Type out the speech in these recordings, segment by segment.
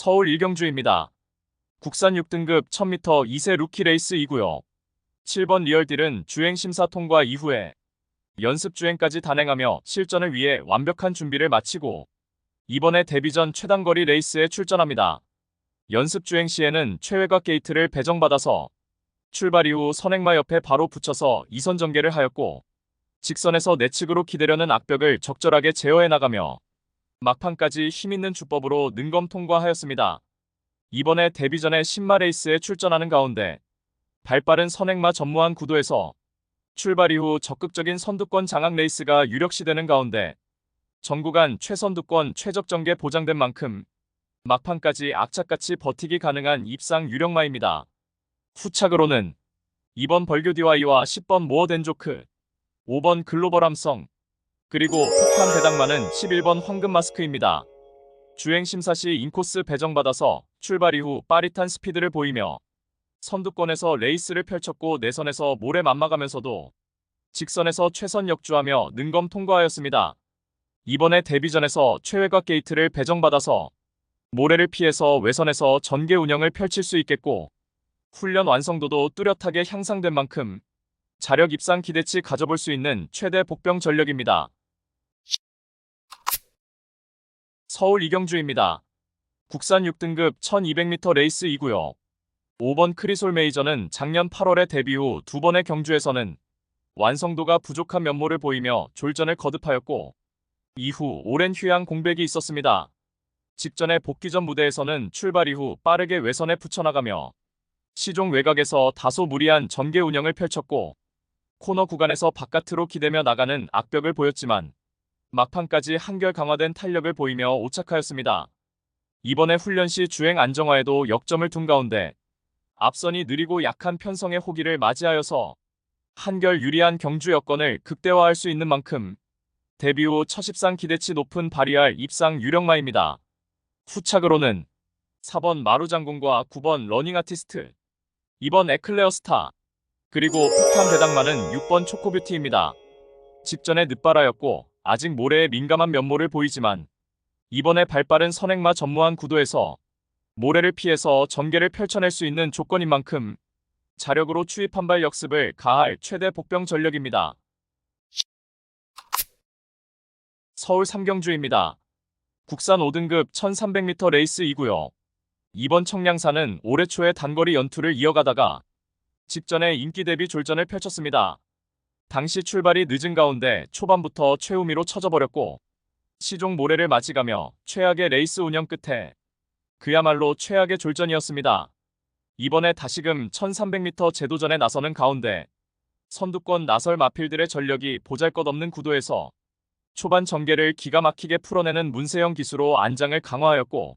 서울 일경주입니다. 국산 6등급 1000m 2세 루키 레이스이고요. 7번 리얼딜은 주행 심사 통과 이후에 연습 주행까지 단행하며 실전을 위해 완벽한 준비를 마치고 이번에 데뷔전 최단거리 레이스에 출전합니다. 연습 주행 시에는 최외곽 게이트를 배정받아서 출발 이후 선행마 옆에 바로 붙여서 이선 전개를 하였고 직선에서 내측으로 기대려는 악벽을 적절하게 제어해 나가며 막판까지 힘있는 주법으로 능검 통과하였습니다. 이번에 데뷔전에 신마 레이스에 출전하는 가운데 발빠른 선행마 전무한 구도에서 출발 이후 적극적인 선두권 장악 레이스가 유력시되는 가운데 전구간 최선두권 최적 전개 보장된 만큼 막판까지 악착같이 버티기 가능한 입상 유력마입니다. 후착으로는 2번 벌교디와이와 10번 모어덴조크, 5번 글로벌 함성, 그리고 폭탄 배당마는 11번 황금 마스크입니다. 주행 심사 시 인코스 배정받아서 출발 이후 빠릿한 스피드를 보이며 선두권에서 레이스를 펼쳤고 내선에서 모래 맞마가면서도 직선에서 최선 역주하며 능검 통과하였습니다. 이번에 데뷔전에서 최외곽 게이트를 배정받아서 모래를 피해서 외선에서 전개 운영을 펼칠 수 있겠고 훈련 완성도도 뚜렷하게 향상된 만큼 자력 입상 기대치 가져볼 수 있는 최대 복병 전력입니다. 서울 이경주입니다. 국산 6등급 1200m 레이스이고요. 5번 크리솔 메이저는 작년 8월에 데뷔 후 2번의 경주에서는 완성도가 부족한 면모를 보이며 졸전을 거듭하였고 이후 오랜 휴양 공백이 있었습니다. 직전에 복귀전 무대에서는 출발 이후 빠르게 외선에 붙여나가며 시종 외곽에서 다소 무리한 전개 운영을 펼쳤고 코너 구간에서 바깥으로 기대며 나가는 악벽을 보였지만 막판까지 한결 강화된 탄력을 보이며 오착하였습니다. 이번에 훈련 시 주행 안정화에도 역점을 둔 가운데 앞선이 느리고 약한 편성의 호기를 맞이하여서 한결 유리한 경주 여건을 극대화할 수 있는 만큼 데뷔 후 첫 입상 기대치 높은 발휘할 입상 유력마입니다. 후착으로는 4번 마루장군과 9번 러닝 아티스트, 2번 에클레어 스타, 그리고 폭탄 배당마는 6번 초코뷰티입니다. 직전에 늦발하였고 아직 모래에 민감한 면모를 보이지만 이번에 발빠른 선행마 전무한 구도에서 모래를 피해서 전개를 펼쳐낼 수 있는 조건인 만큼 자력으로 추입 한발 역습을 가할 최대 복병 전력입니다. 서울 삼경주입니다. 국산 5등급 1300m 레이스이고요. 이번 청량사는 올해 초에 단거리 연투를 이어가다가 직전에 인기 대비 졸전을 펼쳤습니다. 당시 출발이 늦은 가운데 초반부터 최우미로 쳐져버렸고 시종 모래를 맞이가며 최악의 레이스 운영 끝에 그야말로 최악의 졸전이었습니다. 이번에 다시금 1300m 제도전에 나서는 가운데 선두권 나설 마필들의 전력이 보잘것없는 구도에서 초반 전개를 기가 막히게 풀어내는 문세영 기수로 안장을 강화하였고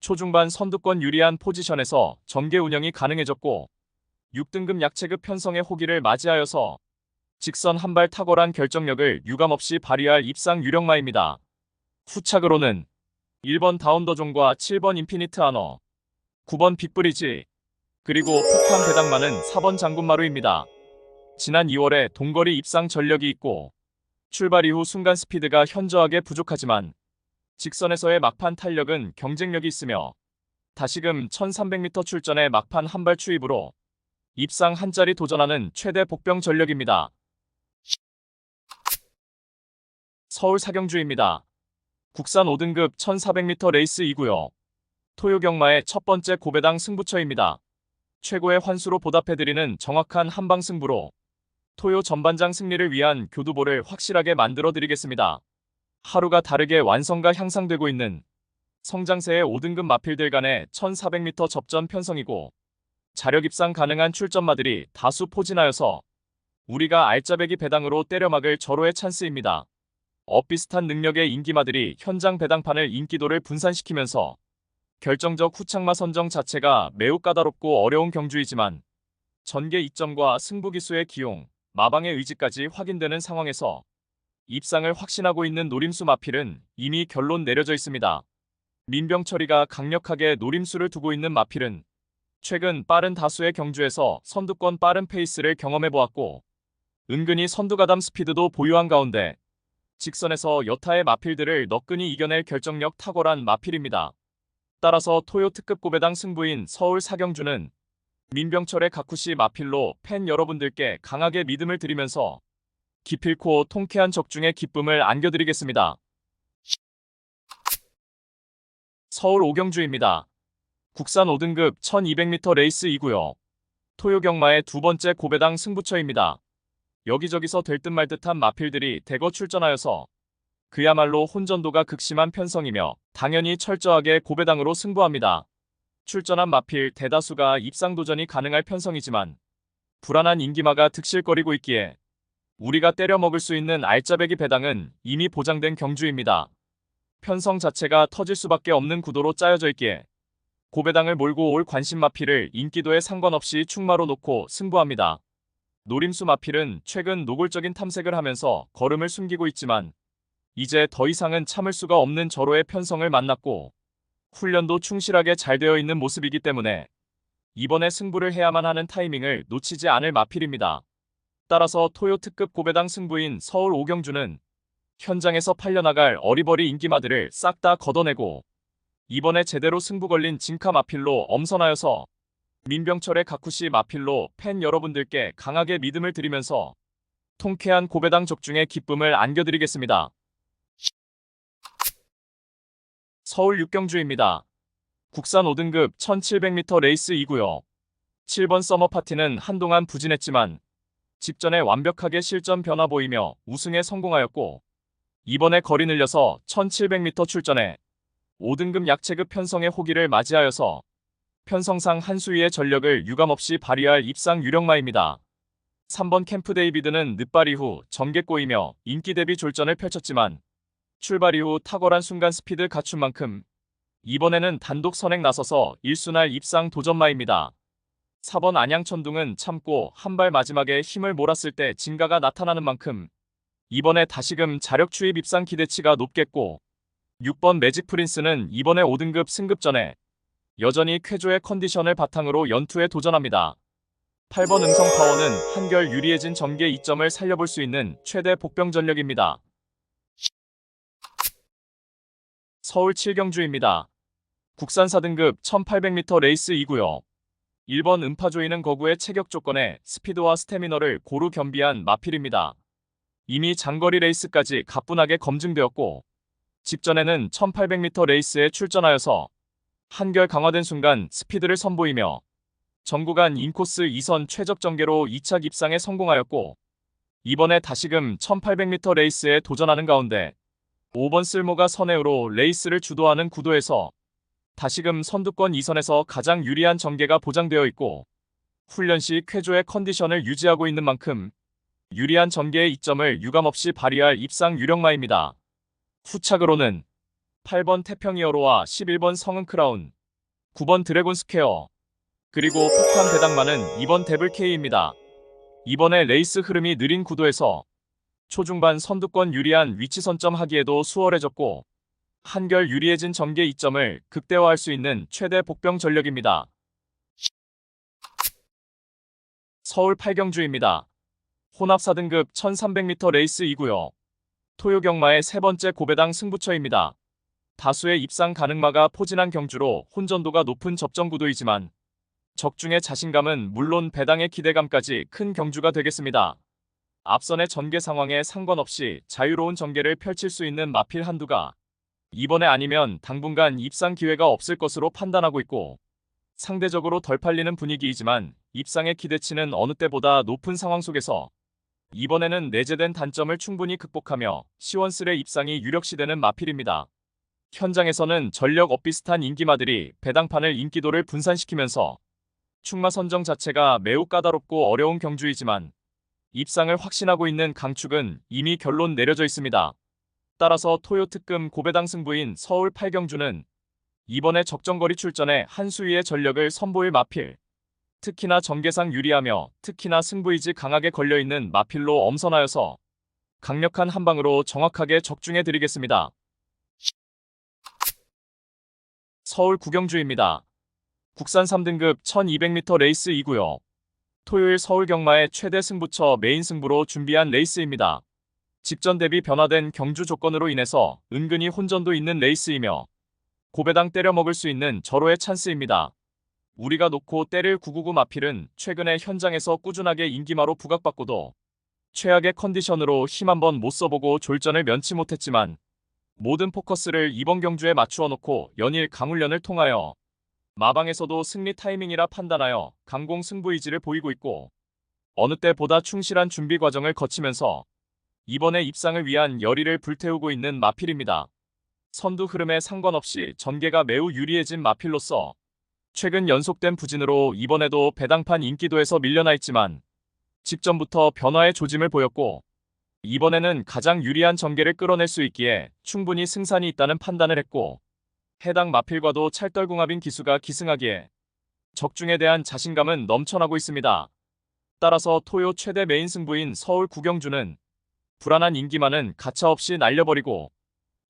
초중반 선두권 유리한 포지션에서 전개 운영이 가능해졌고 6등급 약체급 편성의 호기를 맞이하여서 직선 한발 탁월한 결정력을 유감없이 발휘할 입상 유력마입니다. 후착으로는 1번 다운더존과 7번 인피니트 아너, 9번 빅브리지, 그리고 폭탄 배당마는 4번 장군마루입니다. 지난 2월에 동거리 입상 전력이 있고 출발 이후 순간 스피드가 현저하게 부족하지만 직선에서의 막판 탄력은 경쟁력이 있으며 다시금 1300m 출전의 막판 한발 추입으로 입상 한 자리 도전하는 최대 복병 전력입니다. 서울 사경주입니다. 국산 5등급 1400m 레이스이고요. 토요 경마의 첫 번째 고배당 승부처입니다. 최고의 환수로 보답해드리는 정확한 한방 승부로 토요 전반장 승리를 위한 교두보를 확실하게 만들어드리겠습니다. 하루가 다르게 완성과 향상되고 있는 성장세의 5등급 마필들 간의 1400m 접전 편성이고 자력 입상 가능한 출전마들이 다수 포진하여서 우리가 알짜배기 배당으로 때려막을 절호의 찬스입니다. 엇비슷한 능력의 인기마들이 현장 배당판을 인기도를 분산시키면서 결정적 후착마 선정 자체가 매우 까다롭고 어려운 경주이지만 전개 이점과 승부기수의 기용, 마방의 의지까지 확인되는 상황에서 입상을 확신하고 있는 노림수 마필은 이미 결론 내려져 있습니다. 민병철이가 강력하게 노림수를 두고 있는 마필은 최근 빠른 다수의 경주에서 선두권 빠른 페이스를 경험해보았고 은근히 선두가담 스피드도 보유한 가운데 직선에서 여타의 마필들을 너끈히 이겨낼 결정력 탁월한 마필입니다. 따라서 토요 특급 고배당 승부인 서울 사경주는 민병철의 가쿠시 마필로 팬 여러분들께 강하게 믿음을 드리면서 기필코 통쾌한 적중의 기쁨을 안겨드리겠습니다. 서울 오경주입니다. 국산 5등급 1200m 레이스2구요. 토요 경마의 두 번째 고배당 승부처입니다. 여기저기서 될 듯 말 듯한 마필들이 대거 출전하여서 그야말로 혼전도가 극심한 편성이며 당연히 철저하게 고배당으로 승부합니다. 출전한 마필 대다수가 입상 도전이 가능할 편성이지만 불안한 인기마가 득실거리고 있기에 우리가 때려 먹을 수 있는 알짜배기 배당은 이미 보장된 경주입니다. 편성 자체가 터질 수밖에 없는 구도로 짜여져 있기에 고배당을 몰고 올 관심 마필을 인기도에 상관없이 충마로 놓고 승부합니다. 노림수 마필은 최근 노골적인 탐색을 하면서 걸음을 숨기고 있지만 이제 더 이상은 참을 수가 없는 절호의 편성을 만났고 훈련도 충실하게 잘 되어 있는 모습이기 때문에 이번에 승부를 해야만 하는 타이밍을 놓치지 않을 마필입니다. 따라서 토요 특급 고배당 승부인 서울 오경주는 현장에서 팔려나갈 어리버리 인기마들을 싹 다 걷어내고 이번에 제대로 승부 걸린 진카 마필로 엄선하여서 민병철의 가쿠시 마필로 팬 여러분들께 강하게 믿음을 드리면서 통쾌한 고배당 적중의 기쁨을 안겨드리겠습니다. 서울 육경주입니다. 국산 5등급 1700m 레이스2구요. 7번 서머 파티는 한동안 부진했지만 직전에 완벽하게 실전 변화 보이며 우승에 성공하였고 이번에 거리 늘려서 1700m 출전해 5등급 약체급 편성의 호기를 맞이하여서 편성상 한 수위의 전력을 유감없이 발휘할 입상 유력마입니다. 3번 캠프 데이비드는 늦발 이후 전개 꼬이며 인기 대비 졸전을 펼쳤지만 출발 이후 탁월한 순간 스피드 갖춘 만큼 이번에는 단독 선행 나서서 1순할 입상 도전마입니다. 4번 안양천둥은 참고 한 발 마지막에 힘을 몰았을 때 진가가 나타나는 만큼 이번에 다시금 자력 추입 입상 기대치가 높겠고 6번 매직 프린스는 이번에 5등급 승급전에 여전히 쾌조의 컨디션을 바탕으로 연투에 도전합니다. 8번 음성파워는 한결 유리해진 전개 이점을 살려볼 수 있는 최대 복병 전력입니다. 서울 7경주입니다. 국산 4등급 1800m 레이스2구요. 1번 음파조이는 거구의 체격 조건에 스피드와 스태미너를 고루 겸비한 마필입니다. 이미 장거리 레이스까지 가뿐하게 검증되었고 직전에는 1800m 레이스에 출전하여서 한결 강화된 순간 스피드를 선보이며 전구간 인코스 2선 최적 전개로 2차 입상에 성공하였고 이번에 다시금 1800m 레이스에 도전하는 가운데 5번 쓸모가 선회우로 레이스를 주도하는 구도에서 다시금 선두권 2선에서 가장 유리한 전개가 보장되어 있고 훈련 시 쾌조의 컨디션을 유지하고 있는 만큼 유리한 전개의 이점을 유감없이 발휘할 입상 유력마입니다. 후착으로는 8번 태평이어로와 11번 성은크라운, 9번 드래곤 스퀘어, 그리고 폭탄 배당마는 2번 데블K입니다. 이번에 레이스 흐름이 느린 구도에서 초중반 선두권 유리한 위치 선점하기에도 수월해졌고 한결 유리해진 전개 이점을 극대화할 수 있는 최대 복병 전력입니다. 서울 8경주입니다. 혼합 4등급 1300m 레이스2구요. 토요 경마의 세 번째 고배당 승부처입니다. 다수의 입상 가능마가 포진한 경주로 혼전도가 높은 접전 구도이지만 적중의 자신감은 물론 배당의 기대감까지 큰 경주가 되겠습니다. 앞선의 전개 상황에 상관없이 자유로운 전개를 펼칠 수 있는 마필 한두가 이번에 아니면 당분간 입상 기회가 없을 것으로 판단하고 있고 상대적으로 덜 팔리는 분위기이지만 입상의 기대치는 어느 때보다 높은 상황 속에서 이번에는 내재된 단점을 충분히 극복하며 시원스레 입상이 유력시되는 마필입니다. 현장에서는 전력 엇비슷한 인기마들이 배당판을 인기도를 분산시키면서 충마 선정 자체가 매우 까다롭고 어려운 경주이지만 입상을 확신하고 있는 강축은 이미 결론 내려져 있습니다. 따라서 토요 특급 고배당 승부인 서울 8경주는 이번에 적정거리 출전에 한 수위의 전력을 선보일 마필, 특히나 전개상 유리하며 특히나 승부의지 강하게 걸려있는 마필로 엄선하여서 강력한 한방으로 정확하게 적중해드리겠습니다. 서울 9경주입니다. 국산 3등급 1200m 레이스2구요. 토요일 서울 경마의 최대 승부처 메인 승부로 준비한 레이스입니다. 직전 대비 변화된 경주 조건으로 인해서 은근히 혼전도 있는 레이스이며 고배당 때려 먹을 수 있는 절호의 찬스입니다. 우리가 놓고 때릴 999 마필은 최근에 현장에서 꾸준하게 인기마로 부각받고도 최악의 컨디션으로 힘 한번 못 써보고 졸전을 면치 못했지만 모든 포커스를 이번 경주에 맞추어 놓고 연일 강훈련을 통하여 마방에서도 승리 타이밍이라 판단하여 강공 승부의지를 보이고 있고 어느 때보다 충실한 준비 과정을 거치면서 이번에 입상을 위한 열의를 불태우고 있는 마필입니다. 선두 흐름에 상관없이 전개가 매우 유리해진 마필로서 최근 연속된 부진으로 이번에도 배당판 인기도에서 밀려나 있지만 직전부터 변화의 조짐을 보였고 이번에는 가장 유리한 전개를 끌어낼 수 있기에 충분히 승산이 있다는 판단을 했고 해당 마필과도 찰떨궁합인 기수가 기승하기에 적중에 대한 자신감은 넘쳐나고 있습니다. 따라서 토요 최대 메인 승부인 서울 구경주는 불안한 인기만은 가차없이 날려버리고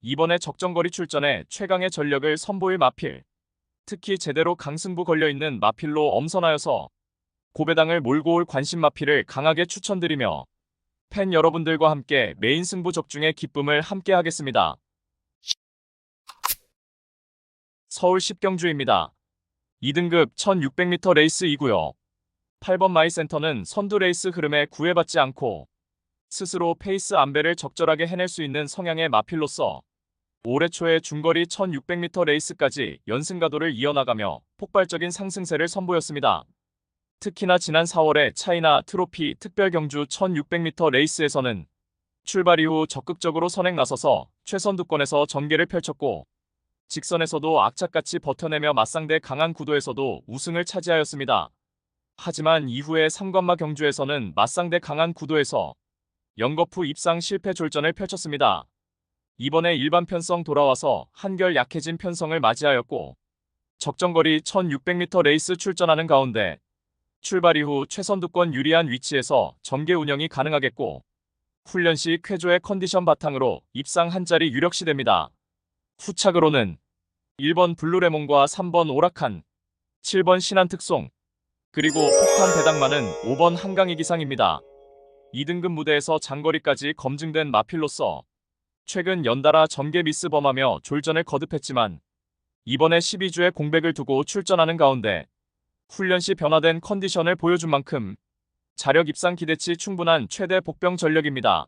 이번에 적정거리 출전에 최강의 전력을 선보일 마필, 특히 제대로 강승부 걸려있는 마필로 엄선하여서 고배당을 몰고 올 관심 마필을 강하게 추천드리며 팬 여러분들과 함께 메인 승부 적중의 기쁨을 함께 하겠습니다. 서울 10경주입니다. 2등급 1600m 레이스이고요. 8번 마이센터는 선두 레이스 흐름에 구애받지 않고 스스로 페이스 안배를 적절하게 해낼 수 있는 성향의 마필로서 올해 초에 중거리 1600m 레이스까지 연승가도를 이어나가며 폭발적인 상승세를 선보였습니다. 특히나 지난 4월에 차이나 트로피 특별경주 1600m 레이스에서는 출발 이후 적극적으로 선행 나서서 최선두권에서 전개를 펼쳤고 직선에서도 악착같이 버텨내며 맞상대 강한 구도에서도 우승을 차지하였습니다. 하지만 이후에 삼관마 경주에서는 맞상대 강한 구도에서 연거푸 입상 실패 졸전을 펼쳤습니다. 이번에 일반 편성 돌아와서 한결 약해진 편성을 맞이하였고 적정거리 1600m 레이스 출전하는 가운데 출발 이후 최선두권 유리한 위치에서 전개 운영이 가능하겠고 훈련 시 쾌조의 컨디션 바탕으로 입상 한 자리 유력시됩니다. 후착으로는 1번 블루레몬과 3번 오락한, 7번 신한특송, 그리고 폭탄 배당마는 5번 한강이 기상입니다. 2등급 무대에서 장거리까지 검증된 마필로서 최근 연달아 전개 미스 범하며 졸전을 거듭했지만 이번에 12주의 공백을 두고 출전하는 가운데 훈련 시 변화된 컨디션을 보여준 만큼 자력 입상 기대치 충분한 최대 복병 전력입니다.